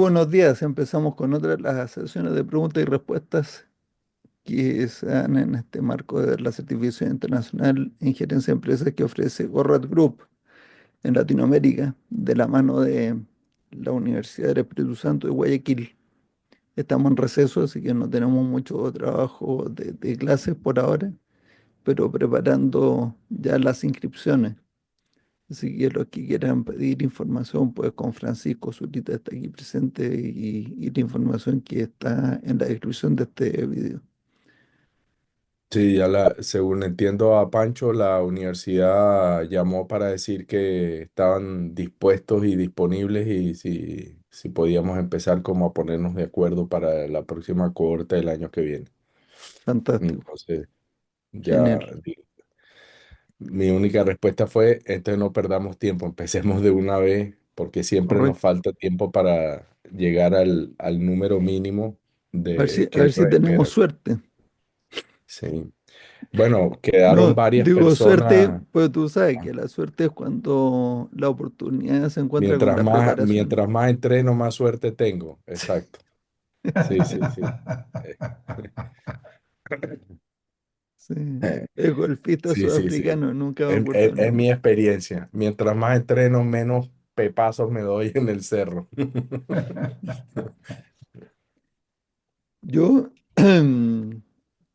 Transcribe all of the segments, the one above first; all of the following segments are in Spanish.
buenos días. Empezamos con otra de las sesiones de preguntas y respuestas que se dan en este marco de la certificación internacional en gerencia de empresas que ofrece Gorrat Group en Latinoamérica, de la mano de la Universidad del Espíritu Santo de Guayaquil. Estamos en receso, así que no tenemos mucho trabajo de clases por ahora, pero preparando ya las inscripciones. Así que los que quieran pedir información, pues con Francisco Zurita está aquí presente y la información que está en la descripción de este video. Sí, según entiendo a Pancho, la universidad llamó para decir que estaban dispuestos y disponibles y si podíamos empezar como a ponernos de acuerdo para la próxima cohorte del año que viene. Fantástico, Entonces, ya genial, mi única respuesta fue, entonces no perdamos tiempo, empecemos de una vez porque siempre nos correcto. falta tiempo para llegar al número mínimo de A que ver ellos si tenemos esperan. suerte. Sí. Bueno, quedaron No, varias digo suerte, personas. pues tú sabes que la suerte es cuando la oportunidad se encuentra con Mientras la más, preparación. mientras más entreno, más suerte tengo. Exacto. Sí, sí, sí. Eh, Sí. El golfista Sí, sí, sí. sudafricano, nunca me Es, acuerdo es- el es nombre. mi experiencia. Mientras más entreno, menos pepazos me doy en el cerro. Yo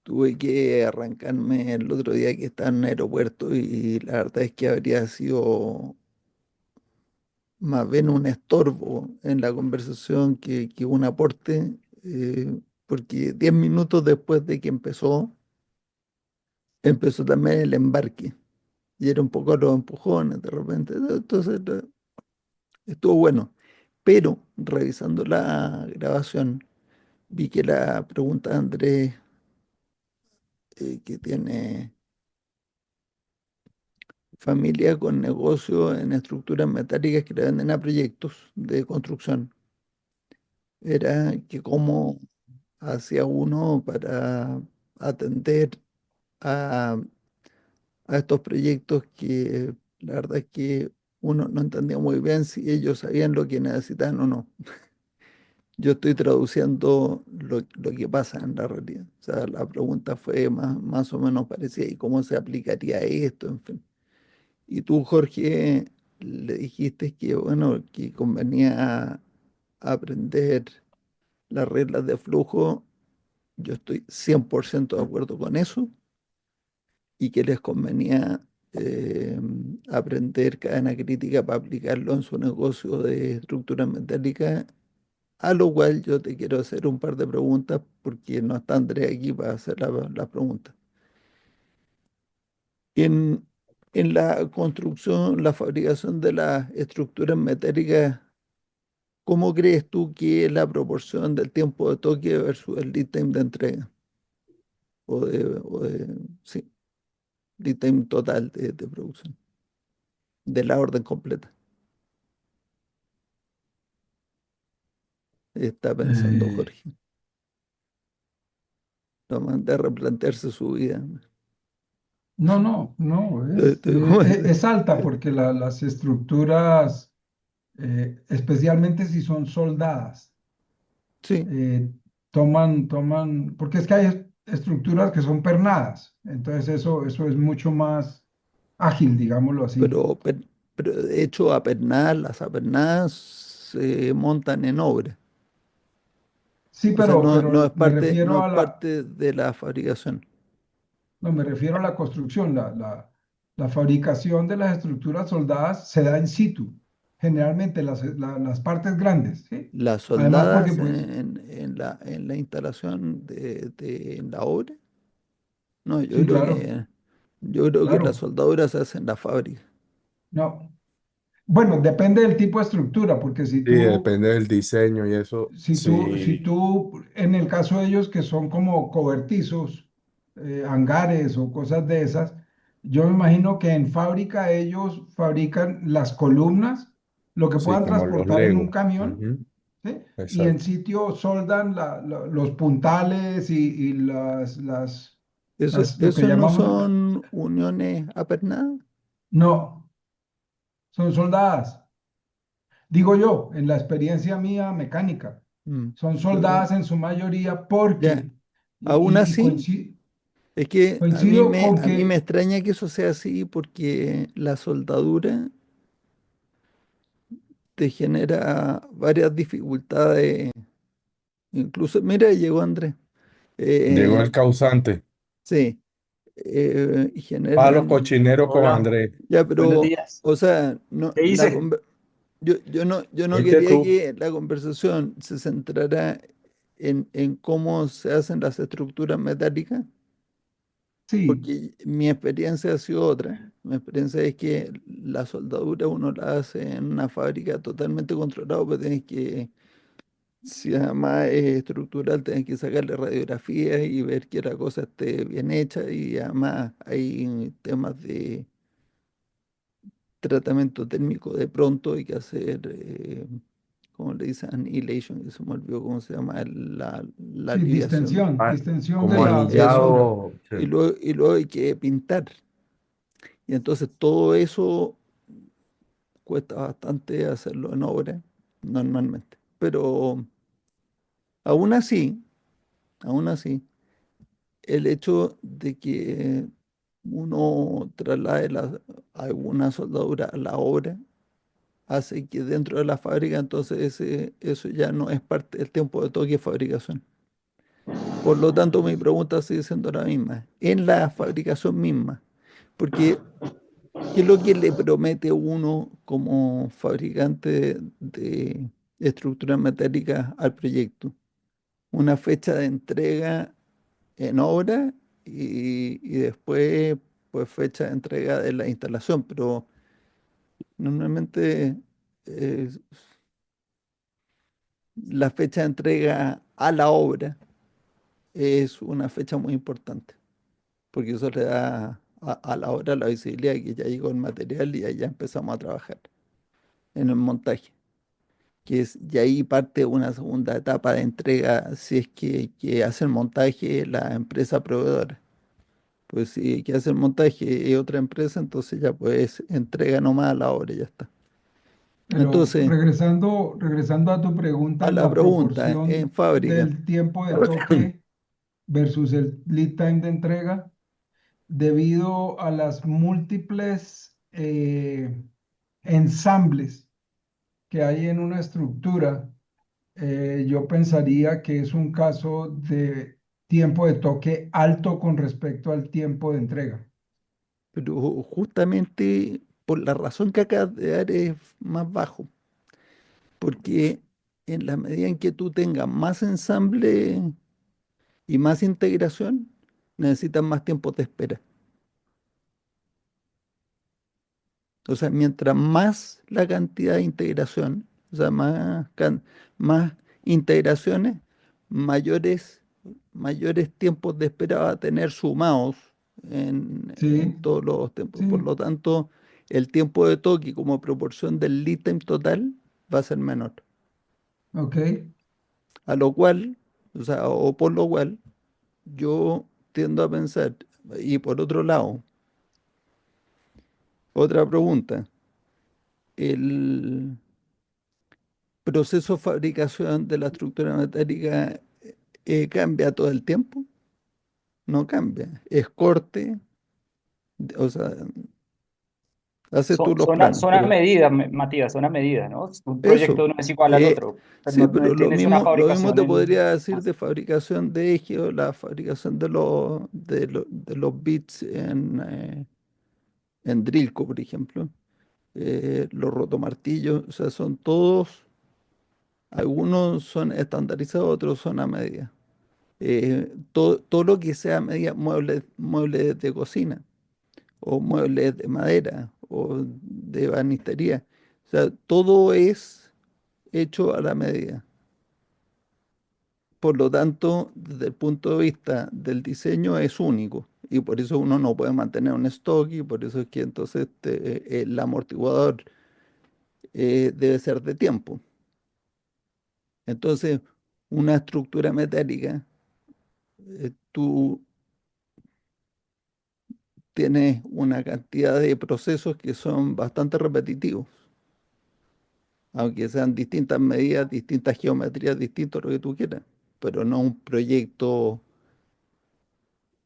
tuve que arrancarme el otro día que estaba en el aeropuerto y la verdad es que habría sido más bien un estorbo en la conversación que un aporte, porque 10 minutos después de que empezó también el embarque y era un poco los empujones de repente, entonces estuvo bueno, pero revisando la grabación vi que la pregunta de Andrés, que tiene familia con negocio en estructuras metálicas que le venden a proyectos de construcción, era que cómo hacía uno para atender a, a estos proyectos que la verdad es que uno no entendía muy bien si ellos sabían lo que necesitaban o no. Yo estoy traduciendo lo que pasa en la realidad. O sea, la pregunta fue más o menos parecida, ¿y cómo se aplicaría esto? En fin. Y tú, Jorge, le dijiste que, bueno, que convenía aprender las reglas de flujo. Yo estoy 100% de acuerdo con eso y que les convenía aprender cadena crítica para aplicarlo en su negocio de estructuras metálicas, a lo cual yo te quiero hacer un par de preguntas porque no está Andrés aquí para hacer las preguntas. En, en la construcción, la fabricación de las estructuras metálicas, ¿cómo crees tú que es la proporción del tiempo de toque versus el lead time de entrega? Sí, lead time total de producción, de la orden completa. Está pensando Eh, Jorge. Lo mandé a replantearse su vida. no, Estoy como- es alta porque las estructuras, especialmente si son soldadas, Sí, eh, porque es que hay estructuras que son pernadas, entonces eso es mucho más ágil, digámoslo así. pero, pero de hecho las apernadas se montan en obra. Sí, O sea, no pero es me parte, no refiero es a parte de la fabricación. no, me refiero a la construcción, la fabricación de las estructuras soldadas se da in situ, generalmente las partes grandes, ¿sí? Las Además, porque soldadas pues, en la instalación en la obra. No, sí, claro, yo creo que las claro, soldaduras se hacen en la fábrica. no. Bueno, depende del tipo de estructura, porque Sí, depende del diseño y eso. si Sí, tú, en el caso de ellos que son como cobertizos, hangares o cosas de esas, yo me imagino que en fábrica ellos fabrican las columnas, lo que sí, puedan como los transportar en un Lego. camión, Ujú. ¿sí? Y en Exacto. sitio soldan los puntales y lo que ¿Eso no llamamos, son uniones apernadas? no, son soldadas. Digo yo, en la experiencia mía mecánica, Mm. son Yo, soldadas en su mayoría ya, porque, aún y así, es que coincido con a mí me que extraña que eso sea así porque la soldadura te genera varias dificultades. Incluso, mira, llegó Andrés. Llegó Eh, el causante. sí, Palo generan, cochinero con Hola, Andrés. ya, buenos pero, días. o sea, no, ¿Qué dice? yo no Oíste quería tú. que la conversación se centrara en cómo se hacen las estructuras metálicas, sí, porque mi experiencia ha sido otra. Mi experiencia es que la soldadura uno la hace en una fábrica totalmente controlada, pero tienes que, si además es estructural, tienes que sacarle radiografías y ver que la cosa esté bien hecha, y además hay temas de tratamiento térmico de pronto, hay que hacer, ¿cómo le dicen? Annihilation, que se me olvidó cómo se llama, la sí, aliviación. Ah, distensión de como Sí, la eso. textura. anillado. Sí. Y luego hay que pintar. Y entonces todo eso cuesta bastante hacerlo en obra, normalmente. Pero aún así, aún así, el hecho de que uno traslade alguna soldadura a la obra hace que dentro de la fábrica, entonces eso ya no es parte del tiempo de toque de fabricación. Por lo tanto, mi pregunta sigue siendo la misma. En la fabricación misma, porque ¿qué es lo que le promete uno como fabricante de estructuras metálicas al proyecto? Una fecha de entrega en obra y después pues fecha de entrega de la instalación, pero normalmente eh, la fecha de entrega a la obra es una fecha muy importante, porque eso le da a la obra la visibilidad de que ya llegó el material y ya empezamos a trabajar en el montaje, y ahí parte una segunda etapa de entrega si es que hace el montaje la empresa proveedora. Pues si que hace el montaje es otra empresa, entonces ya pues entrega nomás a la obra y ya está. Pero Entonces, regresando a tu pregunta a en la la pregunta, en proporción fábrica, del tiempo de toque versus el lead time de entrega, debido a las múltiples ensambles que hay en una estructura, yo pensaría que es un caso de tiempo de toque alto con respecto al tiempo de entrega. pero justamente por la razón que acabas de dar es más bajo, porque en la medida en que tú tengas más ensamble y más integración, necesitas más tiempo de espera. O sea, mientras más la cantidad de integración, o sea, más integraciones, mayores, mayores tiempos de espera va a tener sumados en Sí, todos los tiempos. Por sí, lo tanto, el tiempo de toque como proporción del ítem total va a ser menor. ok. A lo cual, o sea, o por lo cual, yo tiendo a pensar, y por otro lado, otra pregunta, el proceso de fabricación de la estructura metálica cambia todo el tiempo, no cambia, es corte, o sea, haces tú los planos, Son a pero medida, Matías, son a medida, ¿no? Un eso, proyecto no es igual al eh, otro. sí, No pero tienes una lo mismo fabricación te en... podría decir más. de fabricación de eje o la fabricación de los bits en Drilco, por ejemplo, los rotomartillos, o sea, son todos, algunos son estandarizados, otros son a medida. Todo lo que sea media muebles de cocina o muebles de madera o de banistería. O sea, todo es hecho a la medida. Por lo tanto, desde el punto de vista del diseño es único y por eso uno no puede mantener un stock y por eso es que entonces el amortiguador debe ser de tiempo. Entonces, una estructura metálica, tú tienes una cantidad de procesos que son bastante repetitivos. aunque sean distintas medidas, distintas geometrías, distinto lo que tú quieras, pero no un proyecto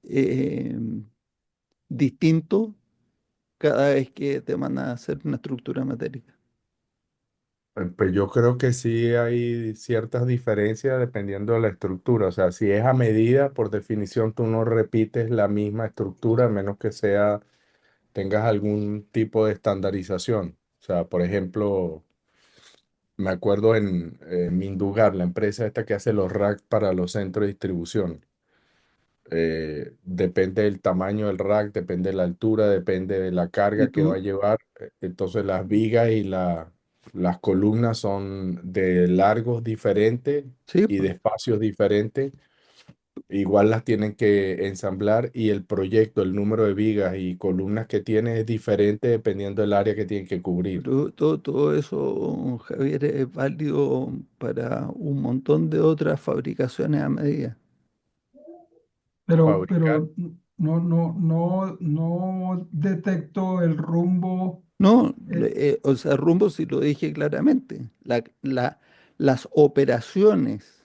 eh, distinto cada vez que te mandan a hacer una estructura metálica. Pues yo creo que sí hay ciertas diferencias dependiendo de la estructura. O sea, si es a medida, por definición tú no repites la misma estructura a menos que sea, tengas algún tipo de estandarización. O sea, por ejemplo, me acuerdo en Mindugar, la empresa esta que hace los racks para los centros de distribución. Depende del tamaño del rack, depende de la altura, depende de la Y carga que va a tú, llevar. Entonces las vigas y las columnas son de largos diferentes sí, y pues, de espacios diferentes. Igual las tienen que ensamblar y el proyecto, el número de vigas y columnas que tiene es diferente dependiendo del área que tienen que cubrir. pero todo eso, Javier, es válido para un montón de otras fabricaciones a medida. Fabricar. Pero no detecto el rumbo. No, eh, o sea, rumbo sí lo dije claramente. Las operaciones,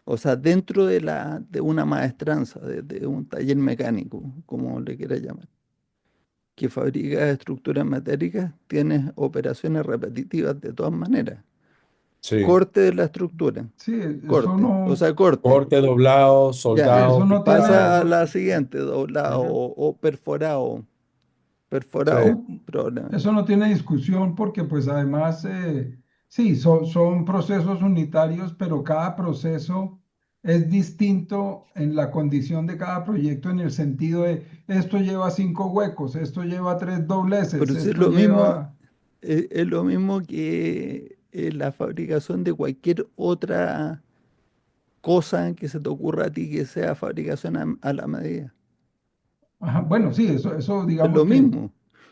o sea, dentro de una maestranza, de un taller mecánico, como le quiera llamar, que fabrica estructuras metálicas, tienes operaciones repetitivas de todas maneras. Sí. Corte de la estructura, sí, eso corte, o no, sea, corte. Corte, doblado, sí, Ya, soldado, eso no picado. pasa a tiene. la siguiente, doblado Ujú. o perforado, Sí, perforado No, eso probablemente. no tiene discusión porque pues además, sí, son procesos unitarios, pero cada proceso es distinto en la condición de cada proyecto en el sentido de esto lleva 5 huecos, esto lleva 3 dobleces, Pero si es esto lo mismo, lleva... es lo mismo que la fabricación de cualquier otra cosa que se te ocurra a ti que sea fabricación a la medida. Ajá, bueno, sí, eso Es digamos lo que... mismo.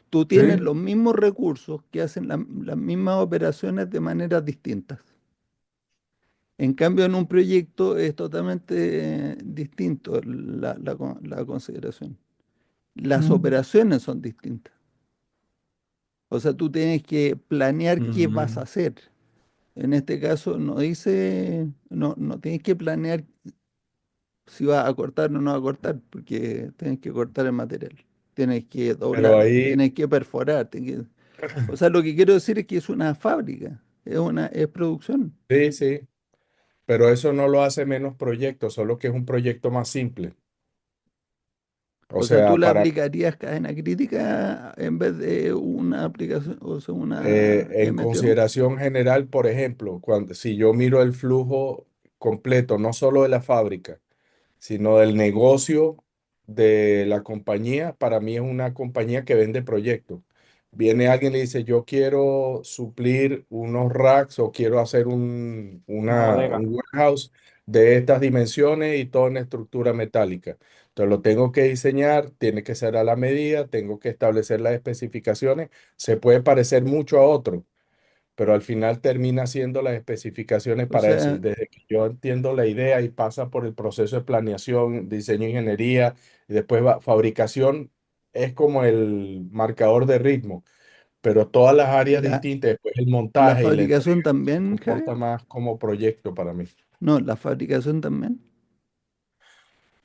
Tú tienes sí. los mismos recursos que hacen las mismas operaciones de maneras distintas. En cambio, en un proyecto es totalmente distinto la consideración. Las mm, operaciones son distintas. O sea, tú tienes que planear qué vas a Mm, hacer. En este caso no dice, no tienes que planear si vas a cortar o no vas a cortar, porque tienes que cortar el material, tienes que pero doblar, ahí, tienes que perforar, o sea, lo que quiero decir es que es una fábrica, es producción. sí, sí, pero eso no lo hace menos proyecto, solo que es un proyecto más simple. O O sea, tú sea, le aplicarías cadena crítica en vez de una aplicación, o sea, una en MTO, consideración general, por ejemplo, cuando, si yo miro el flujo completo, no solo de la fábrica, sino del negocio de la compañía. Para mí es una compañía que vende proyectos. Viene alguien y le dice, yo quiero suplir unos racks o quiero hacer una bodega. un warehouse de estas dimensiones y todo en estructura metálica. Entonces lo tengo que diseñar, tiene que ser a la medida, tengo que establecer las especificaciones. Se puede parecer mucho a otro, pero al final termina siendo las especificaciones o para eso. Y sea, desde que yo entiendo la idea y pasa por el proceso de planeación, diseño, ingeniería y después va, fabricación, es como el marcador de ritmo, pero todas las y áreas distintas, después el la montaje y la entrega, fabricación se también, comporta Javier, más como proyecto para mí. no, la fabricación también.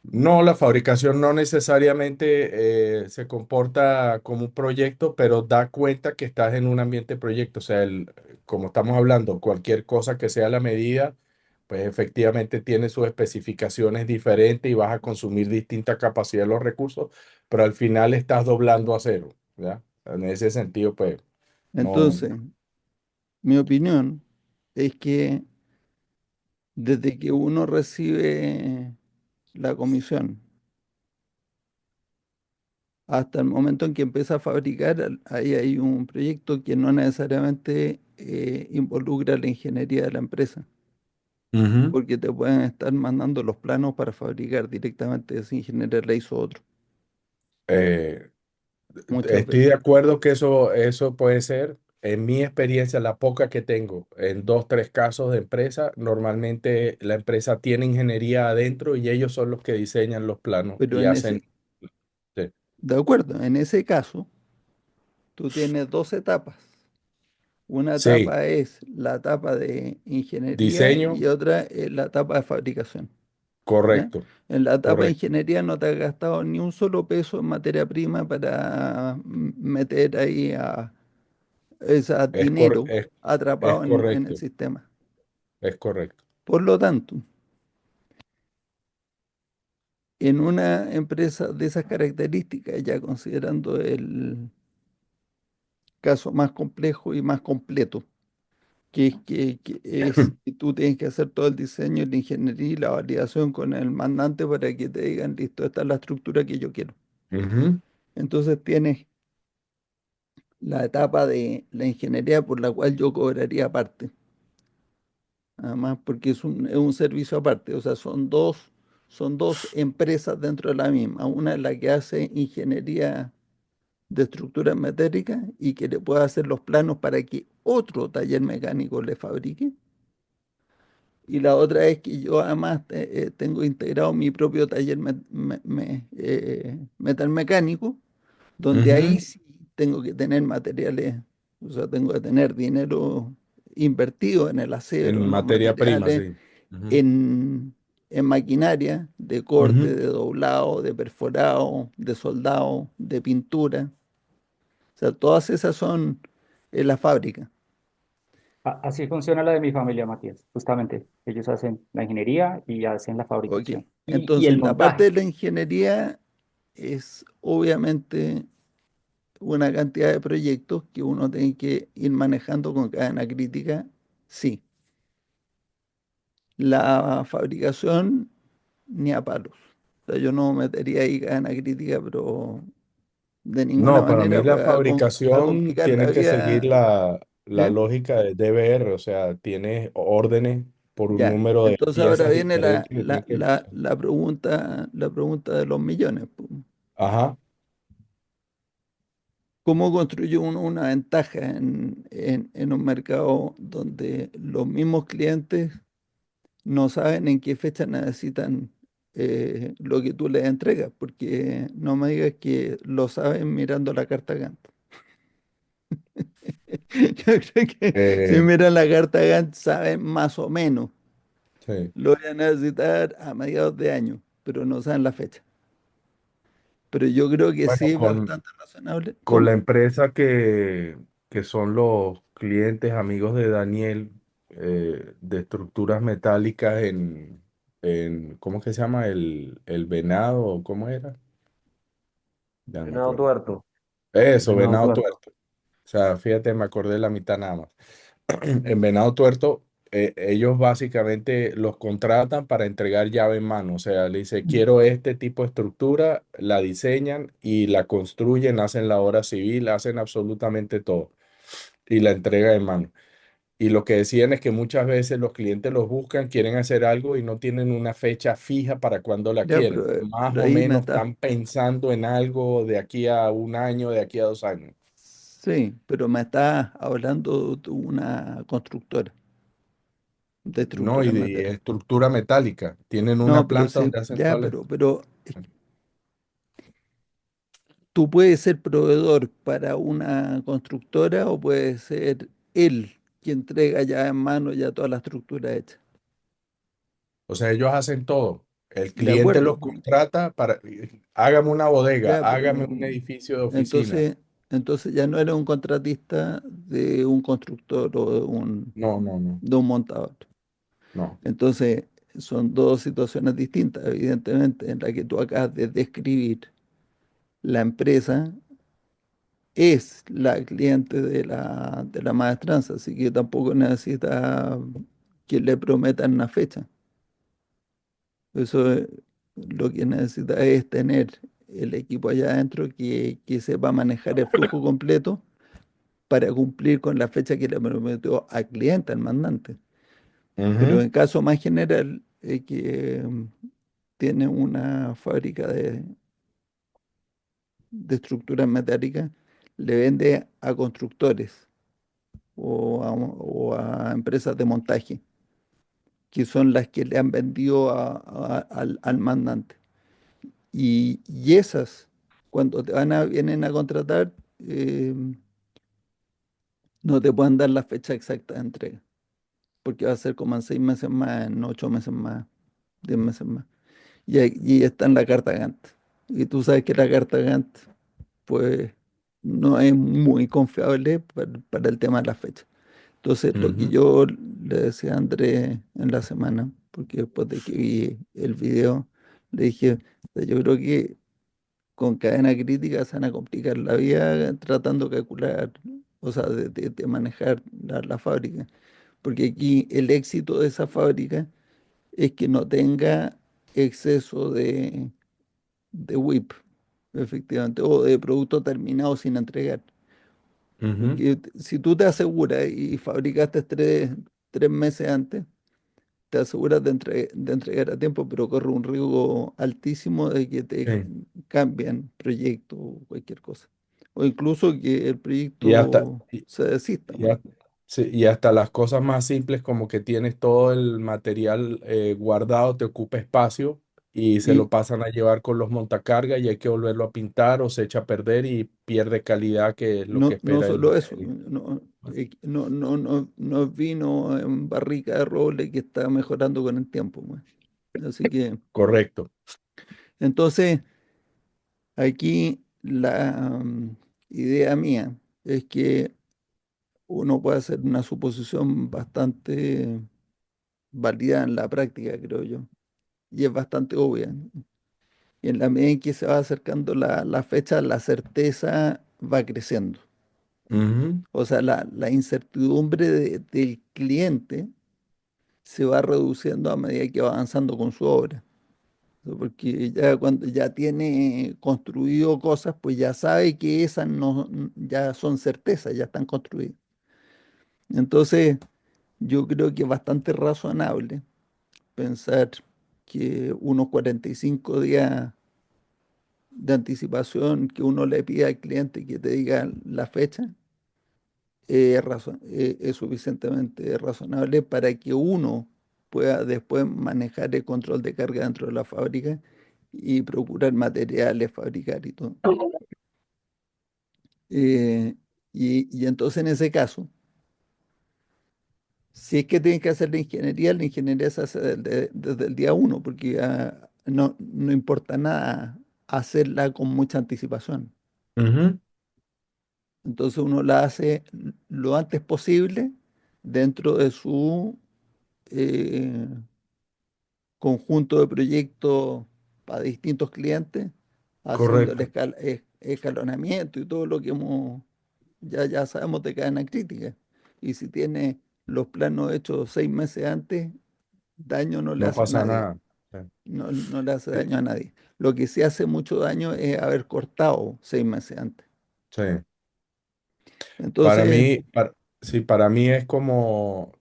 No, la fabricación no necesariamente se comporta como un proyecto, pero da cuenta que estás en un ambiente de proyecto. O sea, como estamos hablando, cualquier cosa que sea a la medida, pues efectivamente tiene sus especificaciones diferentes y vas a consumir distinta capacidad de los recursos, pero al final estás doblando a cero, ¿ya? En ese sentido, pues no. Entonces, mi opinión es que desde que uno recibe la comisión hasta el momento en que empieza a fabricar, ahí hay un proyecto que no necesariamente involucra la ingeniería de la empresa, Ujú. porque te pueden estar mandando los planos para fabricar directamente, ese ingeniero le hizo otro, Eh, muchas Estoy de veces. acuerdo que eso puede ser. En mi experiencia, la poca que tengo, en dos, tres casos de empresa, normalmente la empresa tiene ingeniería adentro y ellos son los que diseñan los planos Pero y en hacen. ese, Sí. de acuerdo, en ese caso, tú tienes dos etapas. Una Sí, etapa es la etapa de ingeniería y diseño, otra es la etapa de fabricación. ¿Ya? correcto, En la etapa de correcto. ingeniería no te has gastado ni un solo peso en materia prima para meter ahí a ese dinero Es atrapado en el correcto, sistema. es correcto. Por lo tanto, en una empresa de esas características, ya considerando el caso más complejo y más completo, que es que tú tienes que hacer todo el diseño, la ingeniería y la validación con el mandante para que te digan, listo, esta es la estructura que yo quiero. Ujú, Entonces tienes la etapa de la ingeniería por la cual yo cobraría aparte, además porque es un servicio aparte, o sea, son dos empresas dentro de la misma. Una es la que hace ingeniería de estructuras metálicas y que le pueda hacer los planos para que otro taller mecánico le fabrique. Y la otra es que yo además tengo integrado mi propio taller metalmecánico, donde ahí ujú. sí tengo que tener materiales, o sea, tengo que tener dinero invertido en el acero, En en los materia prima, materiales, sí. Ujú, en, en maquinaria de corte, ujú. de doblado, de perforado, de soldado, de pintura. O sea, todas esas son en la fábrica. Así funciona la de mi familia, Matías, justamente. Ellos hacen la ingeniería y hacen la Ok. fabricación. Y el Entonces, la parte montaje. de la ingeniería es obviamente una cantidad de proyectos que uno tiene que ir manejando con cadena crítica, sí. La fabricación, ni a palos. O sea, yo no metería ahí cadena crítica, pero de ninguna No, para mí manera la pues, a fabricación complicar la tiene que seguir vida. la ¿Ya? lógica de DBR, o sea, tiene órdenes por un Ya. número de Entonces ahora piezas viene diferentes que tienen que... la pregunta de los millones, po. Ajá. ¿Cómo construye uno una ventaja en un mercado donde los mismos clientes no saben en qué fecha necesitan lo que tú les entregas? Porque no me digas que lo saben mirando la carta Gantt. Yo creo que si Eh, miran la carta Gantt saben más o menos sí. lo voy a necesitar a mediados de año, pero no saben la fecha. Pero yo creo que sí Bueno, es bastante razonable. con la ¿Cómo? empresa que son los clientes amigos de Daniel, de estructuras metálicas ¿cómo es que se llama? El Venado, ¿cómo era? Ya no me Venado acuerdo. tuerto. Eso, Venado Venado tuerto. Tuerto. O sea, fíjate, me acordé de la mitad nada más. En Venado Tuerto, ellos básicamente los contratan para entregar llave en mano. O sea, le dice, quiero este tipo de estructura, la diseñan y la construyen, hacen la obra civil, hacen absolutamente todo y la entrega en mano. Y lo que decían es que muchas veces los clientes los buscan, quieren hacer algo y no tienen una fecha fija para cuando la Ya, quieren. Más pero o ahí me menos está. están pensando en algo de aquí a un año, de aquí a 2 años. Sí, pero me está hablando de una constructora de No, y estructuras de metálicas. estructura metálica. Tienen No, una pero planta sí, donde hacen ya, todas las... pero es que tú puedes ser proveedor para una constructora o puedes ser él quien entrega ya en mano ya toda la estructura hecha. O sea, ellos hacen todo. El De cliente acuerdo, los po. contrata para, hágame una bodega, Ya, hágame pero un edificio de oficina. entonces, entonces ya no eres un contratista de un constructor o No, no, no, de un montador. no. Entonces, son dos situaciones distintas, evidentemente, en la que tú acabas de describir. La empresa es la cliente de la maestranza, así que tampoco necesita que le prometan una fecha. Eso lo que necesita es tener el equipo allá adentro que sepa manejar el flujo completo para cumplir con la fecha que le prometió al cliente, al mandante. Pero Ujú, en caso más general, que tiene una fábrica de estructuras metálicas, le vende a constructores o a empresas de montaje, que son las que le han vendido al mandante. Y esas, cuando vienen a contratar, no te pueden dar la fecha exacta de entrega, porque va a ser como en 6 meses más, en 8 meses más, 10 meses más. Y está en la carta Gantt. Y tú sabes que la carta Gantt, pues, no es muy confiable para el tema de la fecha. Entonces, lo que Ujú. yo le decía a Andrés en la semana, porque después de que vi el video, le dije, yo creo que con cadena crítica se van a complicar la vida tratando de calcular, o sea, de manejar la fábrica. Porque aquí el éxito de esa fábrica es que no tenga exceso de WIP, efectivamente, o de producto terminado sin entregar. Ujú. Porque si tú te aseguras y fabricaste 3 meses antes, te aseguras de entregar a tiempo, pero corre un riesgo altísimo de que te Sí. cambien proyecto o cualquier cosa. O incluso que el Y hasta, proyecto se desista, Y, man. ha- sí, y hasta las cosas más simples como que tienes todo el material guardado, te ocupa espacio y se Y lo pasan a llevar con los montacargas y hay que volverlo a pintar o se echa a perder y pierde calidad, que es lo que no espera solo eso, el- no es vino en barrica de roble que está mejorando con el tiempo, man. Así que, Correcto. entonces, aquí la idea mía es que uno puede hacer una suposición bastante válida en la práctica, creo yo, y es bastante obvia. Y en la medida en que se va acercando la fecha, la certeza va creciendo. Ujú. O sea, la incertidumbre del cliente se va reduciendo a medida que va avanzando con su obra. Porque ya cuando ya tiene construido cosas, pues ya sabe que esas no, ya son certezas, ya están construidas. Entonces, yo creo que es bastante razonable pensar que unos 45 días de anticipación que uno le pida al cliente que te diga la fecha es suficientemente razonable para que uno pueda después manejar el control de carga dentro de la fábrica y procurar materiales, fabricar y todo. Eh, y entonces en ese caso, si es que tienes que hacer la ingeniería se hace desde el día uno, porque no importa nada hacerla con mucha anticipación. Ujú. Entonces uno la hace lo antes posible dentro de su eh, conjunto de proyectos para distintos clientes, haciendo el Correcto. escalonamiento y todo lo que ya sabemos de cadena crítica. Y si tiene los planos hechos 6 meses antes, daño no le No hace a pasa nadie. nada. Sí. No le hace Sí. daño a nadie. Lo que sí hace mucho daño es haber cortado 6 meses antes. Sí. Para Entonces, mí, sí, para mí es como,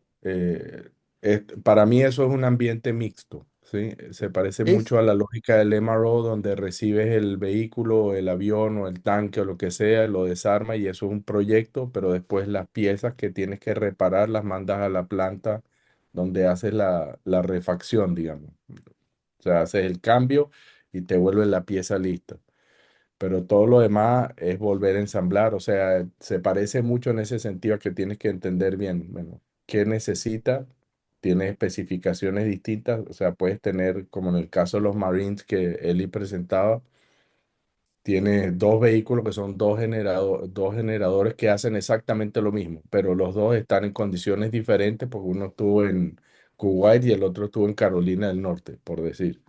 para mí eso es un ambiente mixto, ¿sí? Se parece es, mucho a la lógica del MRO, donde recibes el vehículo, el avión o el tanque o lo que sea, lo desarma y eso es un proyecto, pero después las piezas que tienes que reparar las mandas a la planta donde haces la refacción, digamos. O sea, haces el cambio y te vuelve la pieza lista, pero todo lo demás es volver a ensamblar, o sea, se parece mucho en ese sentido a que tienes que entender bien, bueno, qué necesita, tienes especificaciones distintas, o sea, puedes tener, como en el caso de los Marines que Eli presentaba, tienes dos vehículos que son dos generadores que hacen exactamente lo mismo, pero los dos están en condiciones diferentes porque uno estuvo en Kuwait y el otro estuvo en Carolina del Norte, por decir.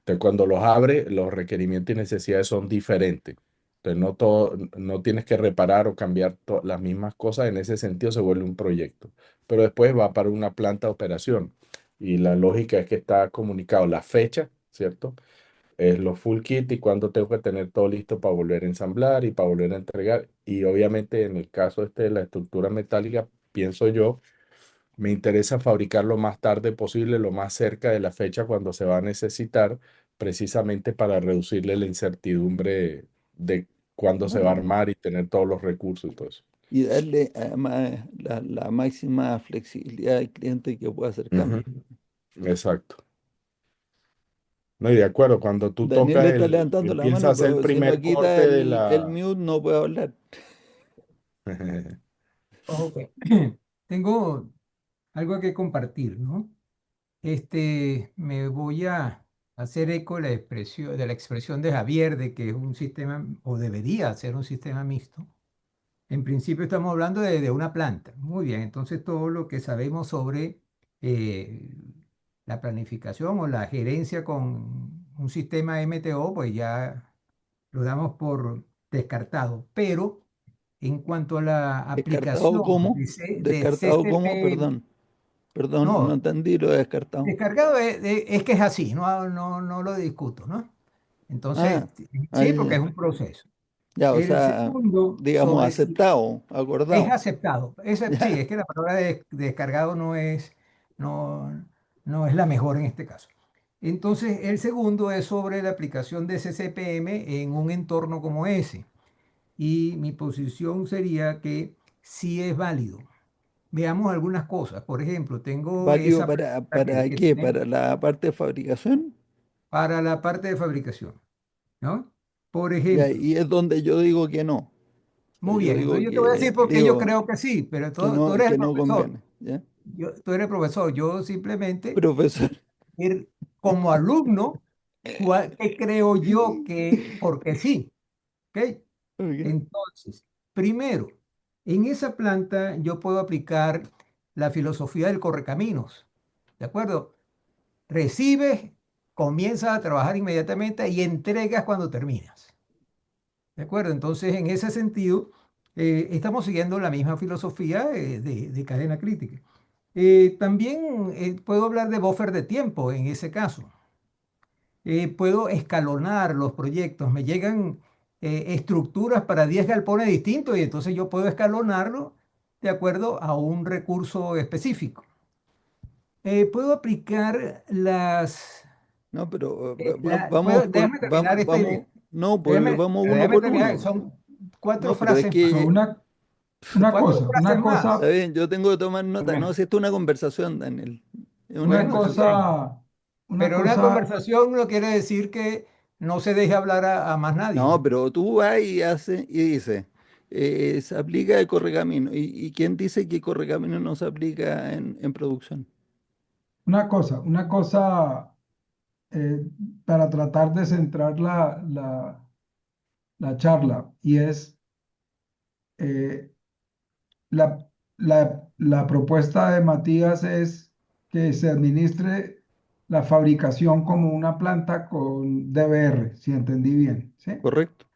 Entonces, cuando los abres, los requerimientos y necesidades son diferentes. Entonces, no tienes que reparar o cambiar las mismas cosas. En ese sentido, se vuelve un proyecto. Pero después va para una planta de operación. Y la lógica es que está comunicado la fecha, ¿cierto? Es los full kit y cuándo tengo que tener todo listo para volver a ensamblar y para volver a entregar. Y obviamente, en el caso este de la estructura metálica, pienso yo me interesa fabricar lo más tarde posible, lo más cerca de la fecha cuando se va a necesitar, precisamente para reducirle la incertidumbre de cuándo se va a claro, armar y tener todos los recursos y todo eso. y darle además la máxima flexibilidad al cliente que pueda hacer Ujú. cambios. Exacto. No, y de acuerdo, cuando tú Daniel tocas está levantando la empiezas a mano, hacer el pero si no primer quita corte de el la... mute no puede hablar. Ok. Tengo algo que compartir, ¿no? Me voy a hacer eco de la expresión de Javier de que es un sistema, o debería ser un sistema mixto. En principio estamos hablando de una planta. Muy bien, entonces todo lo que sabemos sobre eh, la planificación o la gerencia con un sistema MTO, pues ya lo damos por descartado. Pero en cuanto a la ¿Descartado aplicación cómo? de ¿Descartado cómo? CCP, Perdón. Perdón, no no, entendí lo de descartado. descargado es que es así, no lo discuto, ¿no? Entonces, Ah, sí, ya, porque es ya. un proceso. Ya, o El sea, segundo, digamos, sobre si aceptado, es acordado. aceptado. Sí, Ya, es que la palabra descargado no, no es la mejor en este caso. Entonces, el segundo es sobre la aplicación de SCPM en un entorno como ese. Y mi posición sería que sí es válido. Veamos algunas cosas. Por ejemplo, tengo ¿válido esa planta para que qué? tiene ¿Para la parte de fabricación? para la parte de fabricación, ¿no? Por Ya, ejemplo, y es donde yo digo que no. O sea, muy yo bien, digo entonces yo te voy a decir por qué yo creo que sí, pero tú eres el que no profesor, conviene. ¿Ya? tú eres el profesor, yo simplemente, Profesor. ir como alumno, ¿qué creo yo que, porque sí, ¿ok? Ok. Entonces, primero, en esa planta yo puedo aplicar la filosofía del correcaminos, ¿de acuerdo? Recibes, comienzas a trabajar inmediatamente y entregas cuando terminas. ¿De acuerdo? Entonces, en ese sentido, estamos siguiendo la misma filosofía de cadena crítica. También puedo hablar de buffer de tiempo en ese caso. Puedo escalonar los proyectos. Me llegan estructuras para 10 galpones distintos y entonces yo puedo escalonarlo de acuerdo a un recurso específico. Puedo aplicar No, pero déjame terminar esta idea. no, pues vamos uno Déjame por terminar. uno. Son cuatro No, pero es frases más. No, que, Cuatro una frases está más. cosa, bien, yo tengo que tomar nota. No, bueno, si esto es una conversación, Daniel. Es una una Bueno, está conversación. bien. cosa, una Pero una cosa, conversación no quiere decir que no se deje hablar a más nadie. No, pero tú vas y haces y dices, se aplica el correcamino. Y quién dice que correcamino no se aplica en producción? una cosa eh, para tratar de centrar la charla y es eh, la propuesta de Matías es que se administre la fabricación como una planta con DBR, si entendí bien, ¿sí? ¿Correcto?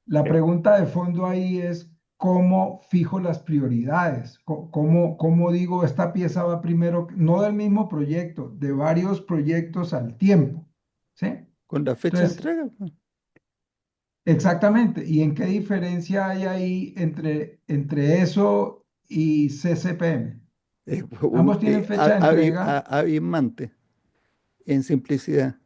La pregunta de fondo ahí es cómo fijo las prioridades, cómo digo esta pieza va primero, no del mismo proyecto, de varios proyectos al tiempo, ¿sí? Con la fecha de Entonces, entrega, pues. exactamente, ¿y en qué diferencia hay ahí entre eso y CCPM? Ambos tienen fecha de entrega. Abismante, en simplicidad,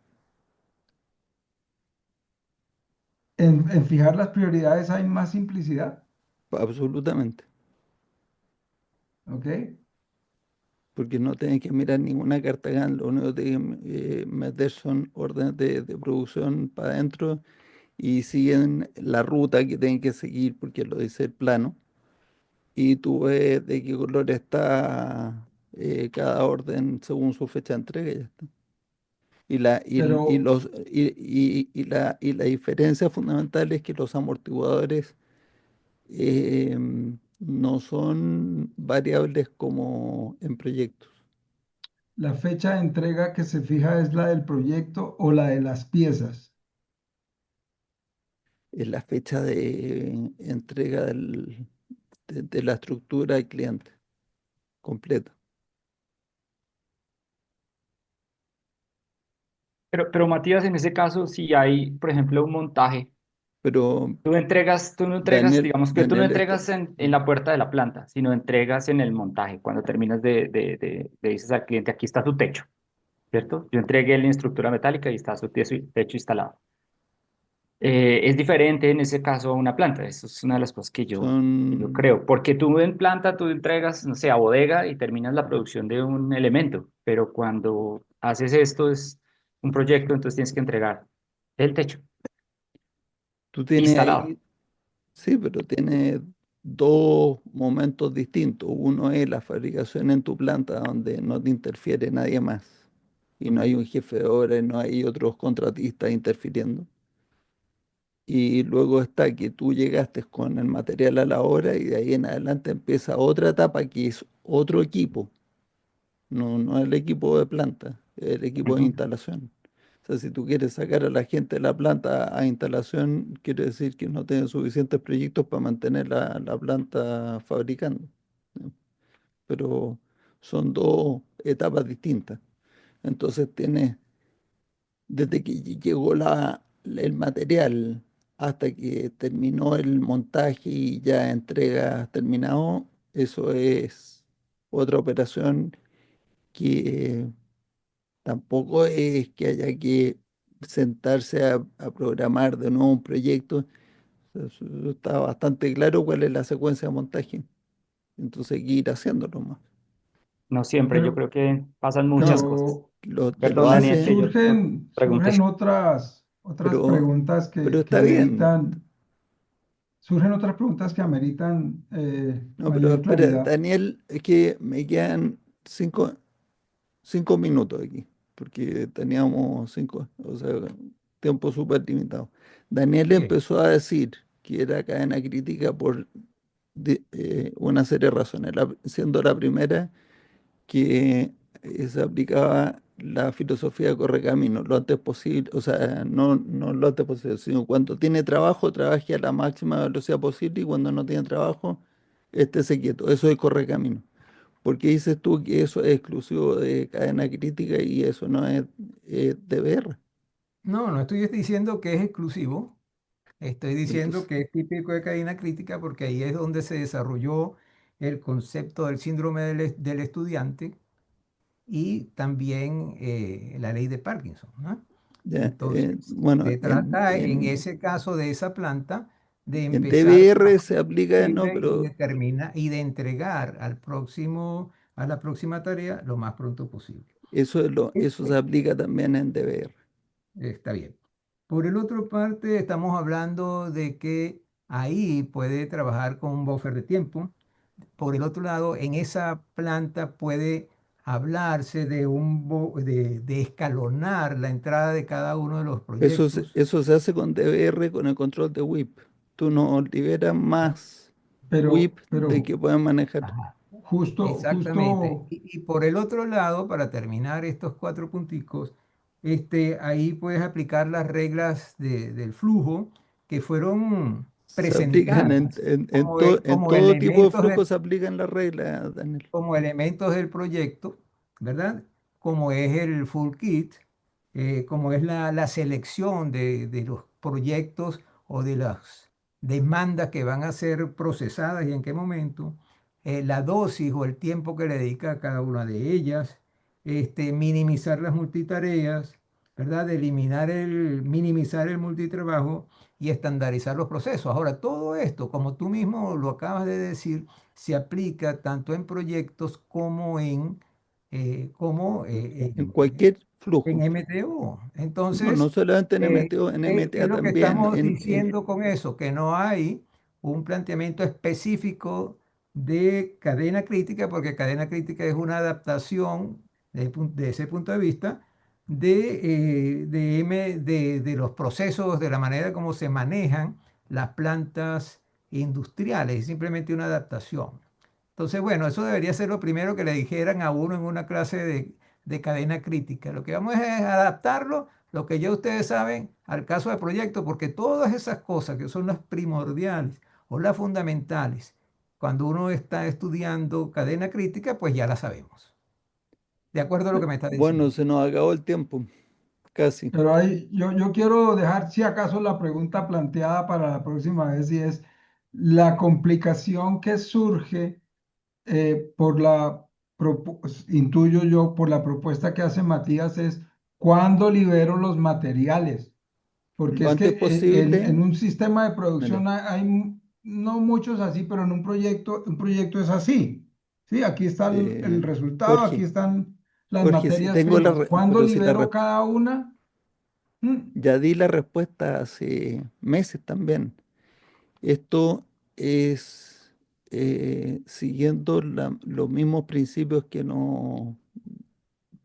En fijar las prioridades hay más simplicidad, absolutamente. ¿ok? Porque no tienen que mirar ninguna carta GAN, lo único que tienen que meter son órdenes de producción para adentro y siguen la ruta que tienen que seguir porque lo dice el plano. Y tú ves de qué color está cada orden según su fecha de entrega y ya está. Pero Y la diferencia fundamental es que los amortiguadores eh, no son variables como en proyectos. la fecha de entrega que se fija es la del proyecto o la de las piezas. Es la fecha de entrega de la estructura al cliente completa. Pero Matías, en ese caso, si hay, por ejemplo, un montaje, Pero tú no entregas, digamos que tú no Daniel está, entregas en la puerta de la planta, sino entregas en el montaje. Cuando terminas le dices al cliente, aquí está tu techo, ¿cierto? Yo entregué la estructura metálica y está su techo instalado. Es diferente en ese caso a una planta. Eso es una de las cosas que yo son, creo. Porque tú en planta, tú entregas, no sé, a bodega y terminas la producción de un elemento. Pero cuando haces esto, es un proyecto, entonces tienes que entregar el techo tú tienes instalado. ahí, sí, pero tienes dos momentos distintos. Uno es la fabricación en tu planta donde no te interfiere nadie más y no hay un jefe de obra y no hay otros contratistas interfiriendo. Y luego está que tú llegaste con el material a la obra y de ahí en adelante empieza otra etapa que es otro equipo, no el equipo de planta, el equipo de Ujú. instalación. O sea, si tú quieres sacar a la gente de la planta a instalación, quiere decir que no tienen suficientes proyectos para mantener la planta fabricando, ¿no? Pero son dos etapas distintas. Entonces tienes, desde que llegó el material hasta que terminó el montaje y ya entrega terminado, eso es otra operación que tampoco es que haya que sentarse a programar de nuevo un proyecto. Eso está bastante claro cuál es la secuencia de montaje. Entonces hay que ir haciéndolo más. No siempre, yo Pero, creo que pasan muchas No, cosas. pero te lo Perdón, Daniel, que yo hace, no pregunté. surgen otras pero, preguntas pero que está bien. surgen otras preguntas que ameritan No, pero mayor espera, claridad. Daniel, es que me quedan 5 minutos aquí, porque teníamos cinco, o sea, tiempo súper limitado. Daniel Bien. empezó a decir que era cadena crítica por una serie de razones, siendo la primera que se aplicaba la filosofía de correcamino lo antes posible, o sea, no lo antes posible, sino cuando tiene trabajo, trabaje a la máxima velocidad posible y cuando no tiene trabajo, estése quieto. Eso es correcamino. ¿Por qué dices tú que eso es exclusivo de cadena crítica y eso no es deber? No, no estoy diciendo que es exclusivo, estoy diciendo Entonces, que es típico de cadena crítica porque ahí es donde se desarrolló el concepto del síndrome del estudiante y también la ley de Parkinson, ¿no? ya, Entonces, bueno, se trata en ese caso de esa planta de en empezar lo más DBR se pronto aplica, no, posible y pero y de entregar a la próxima tarea lo más pronto posible. eso se Este, aplica también en DBR. Está bien. Por el otro parte, estamos hablando de que ahí puede trabajar con un buffer de tiempo. Por el otro lado, en esa planta puede hablarse de escalonar la entrada de cada uno de los proyectos. Eso se hace con DBR, con el control de WIP. Tú no liberas más WIP de Pero que puedan manejar. Ajá. Exactamente. justo, Y por el otro lado, para terminar estos cuatro punticos, ahí puedes aplicar las reglas del flujo que fueron Se aplican presentadas en como todo tipo de elementos flujos, se aplican las reglas, Daniel. como elementos del proyecto, ¿verdad? Como es el full kit, como es la selección de los proyectos o de las demandas que van a ser procesadas y en qué momento, la dosis o el tiempo que le dedica a cada una de ellas, minimizar las multitareas, ¿verdad? Minimizar el multitrabajo y estandarizar los procesos. Ahora, todo esto, como tú mismo lo acabas de decir, se aplica tanto en proyectos En como cualquier en flujo. MTO. No Entonces, solamente en MTO, en ¿qué es MTA lo que también. estamos diciendo con eso? Que no hay un planteamiento específico de cadena crítica, porque cadena crítica es una adaptación de ese punto de vista de los procesos, de la manera como se manejan las plantas industriales, es simplemente una adaptación. Entonces, bueno, eso debería ser lo primero que le dijeran a uno en una clase de cadena crítica. Lo que vamos es adaptarlo, lo que ya ustedes saben, al caso de proyecto, porque todas esas cosas que son las primordiales o las fundamentales, cuando uno está estudiando cadena crítica, pues ya las sabemos. De acuerdo a lo que me está Bueno, diciendo. se nos acabó el tiempo, casi. pero ahí yo quiero dejar si acaso la pregunta planteada para la próxima vez y es la complicación que surge por intuyo yo, por la propuesta que hace Matías es cuándo libero los materiales. Porque Lo es que antes posible, en un sistema de producción mira, no muchos así, pero en un proyecto es así. Sí, aquí está el eh, resultado, aquí Jorge, están las Jorge, si materias tengo primas. ¿Cuándo pero si libero cada una? Mm, ya di la respuesta hace meses también. Esto es siguiendo los mismos principios que nos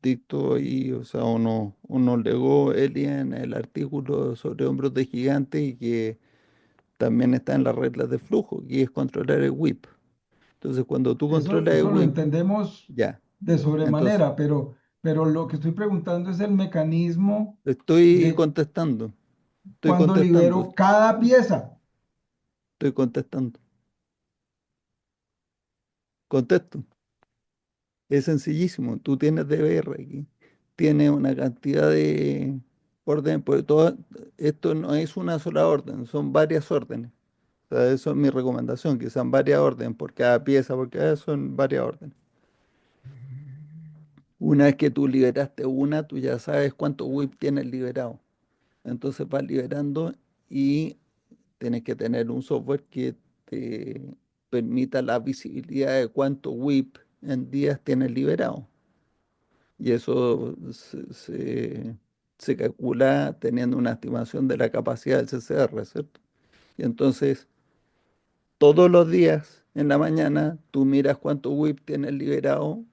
dictó ahí, o sea, o nos legó Elia en el artículo sobre hombros de gigante y que también está en las reglas de flujo, y es controlar el whip. Entonces, cuando tú controlas el Eso lo whip, entendemos ya. de Entonces, sobremanera, pero lo que estoy preguntando es el mecanismo estoy de contestando, estoy cuando contestando, libero cada pieza. estoy contestando. Contesto. Es sencillísimo. Tú tienes DBR aquí. Tienes una cantidad de orden, pues todo esto no es una sola orden, son varias órdenes. O sea, eso es mi recomendación, que sean varias órdenes por cada pieza, porque son varias órdenes. Una vez que tú liberaste una, tú ya sabes cuánto WIP tienes liberado. Entonces vas liberando y tienes que tener un software que te permita la visibilidad de cuánto WIP en días tienes liberado. Y eso se calcula teniendo una estimación de la capacidad del CCR, ¿cierto? Y entonces, todos los días en la mañana, tú miras cuánto WIP tienes liberado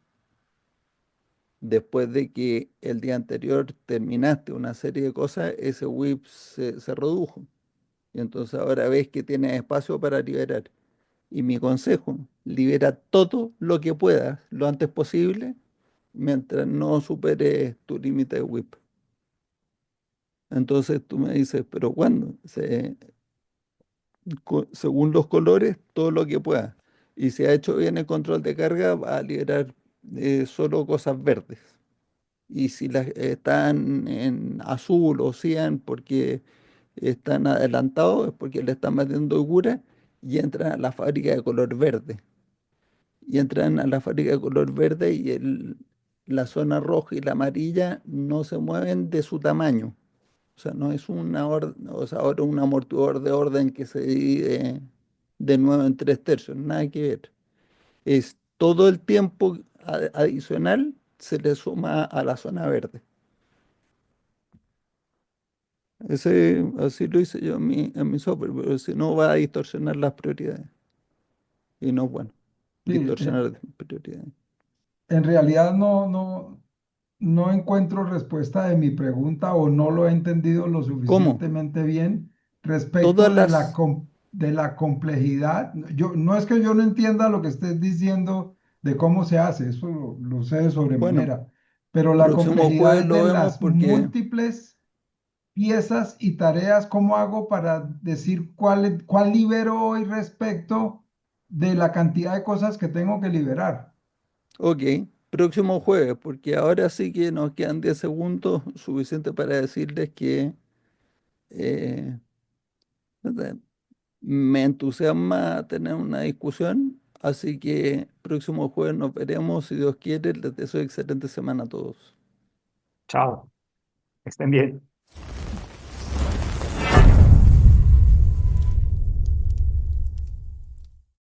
después de que el día anterior terminaste una serie de cosas, ese WIP se redujo. Y entonces ahora ves que tienes espacio para liberar. Y mi consejo, libera todo lo que puedas lo antes posible mientras no superes tu límite de WIP. Entonces tú me dices, pero ¿cuándo? Según los colores, todo lo que pueda. Y si ha hecho bien el control de carga, va a liberar solo cosas verdes. Y si las están en azul o cian porque están adelantados, es porque le están metiendo cura y entran a la fábrica de color verde. Y entran a la fábrica de color verde y la zona roja y la amarilla no se mueven de su tamaño. O sea, no es una orden, o sea, ahora un amortiguador de orden que se divide de nuevo en tres tercios, nada que ver. Es todo el tiempo adicional se le suma a la zona verde. Así lo hice yo en mi software, pero si no va a distorsionar las prioridades. Y no es bueno, Sí, distorsionar las prioridades. en realidad no encuentro respuesta de mi pregunta o no lo he entendido lo ¿Cómo? suficientemente bien Todas respecto las... de la complejidad. Yo, no es que yo no entienda lo que estés diciendo de cómo se hace, eso lo sé de Bueno, sobremanera, pero la próximo jueves complejidad de lo vemos las porque... múltiples piezas y tareas, ¿cómo hago para decir cuál libero hoy respecto de la cantidad de cosas que tengo que liberar? Ok, próximo jueves, porque ahora sí que nos quedan 10 segundos, suficiente para decirles que eh, ¿verdad? Me entusiasma tener una discusión, así que próximo jueves nos veremos, si Dios quiere, les deseo excelente semana a todos. Chao, que estén bien.